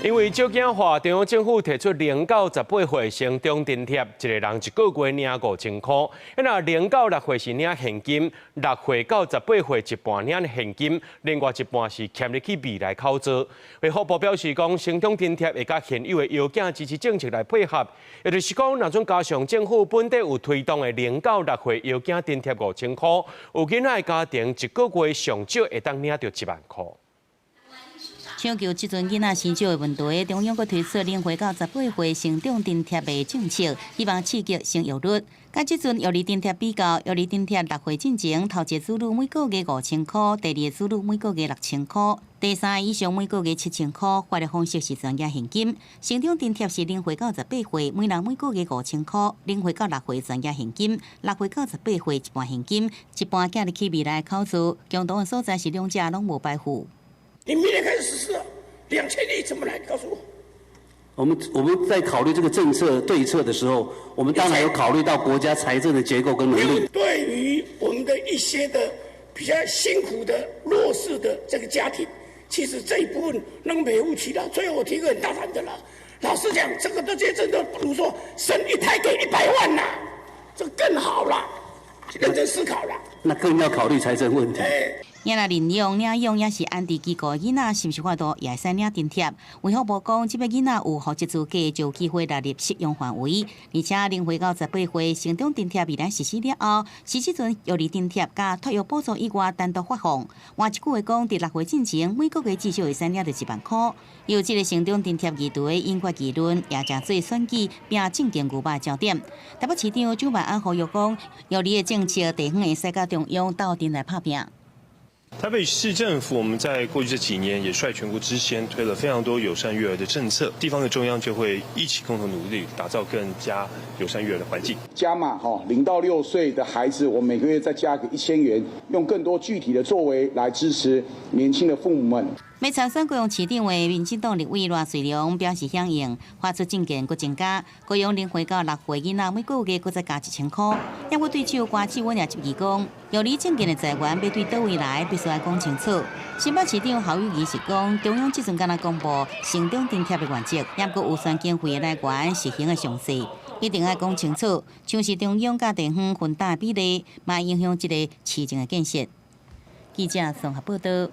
因為照鏡話，中央政府提出0到18歲成中津貼，一個人一個月領5000塊。那0到6歲是領現金，6歲到18歲一半領現金，另外一半是欠入去未來口座。衛福部表示講，成中津貼會甲現有的幼囝支持政策來配合，也就是講，若准加上政府本地有推動的0到6歲幼囝津貼5000塊，有囡仔的家庭一個月上少會當領到1萬塊。搶救這陣囡仔生少的問題，中央閣推出0歲到18歲成長津貼的政策，希望刺激生育率。甲這陣幼兒津貼比較，幼兒津貼6歲進前，頭一個子女每個月5000塊，第二個子女每個月6000塊，第三個以上每個月7000塊。發的方式是專業現金。成長津貼是0歲到18歲，每人每個月5000塊；0歲到6歲專業現金，6歲到18歲一半現金，一半寄入去未來口座。共同的所在是兩者攏無排付。你明年開始實施啊，2000億怎麼來？你告訴我。我們在考慮這個政策對策的時候，我們當然有考慮到國家財政的結構跟能力。對於我們的一些的比較辛苦的弱勢的這個家庭，其實這一部分能賠不起了。最後我提個很大膽的了，老實講，這個這些真的不如說生一胎給100萬吶，這個更好了，認真思考了。那更要考慮財政問題。也若領養也是安置機構的囡仔，是不是法度也會使領津貼？衛福部講，這邊囡仔有戶籍資格就有機會納入適用範圍，而且0歲到18歲成長津貼未來實施了後，是這陣幼兒津貼加托育補助以外單獨發放。換一句話講，佇6歲進前，每個月至少會使領到1萬塊。有這個成長津貼議題引發議論，也正做選舉並政見牛肉焦點。台北市長蔣萬安呼籲講，幼兒的政策地方會使甲中央鬥陣來拍拼。台北市政府，我們在過去這幾年也率全國之先推了非常多友善育兒的政策，地方的中央就會一起共同努力，打造更加友善育兒的環境。加碼0到6歲的孩子，我們每個月再加個1000元，用更多具體的作為來支持年輕的父母們。每長選高雄市長的民進黨立委賴瑞良表示響應，發出政見，佫增加高雄0歲到6歲囡仔每個月佫再加1000塊。也會對手瓜志文也質疑講，幼兒政見的財源要對倒位來，必須要講清楚。新北市長侯友宜是講，中央這陣敢若公布成長津貼的原則，也佫預算經費的來源實行的詳細，一定要講清楚。像是中央甲地方分擔比例，嘛影響這個市政的建設。記者綜合報道。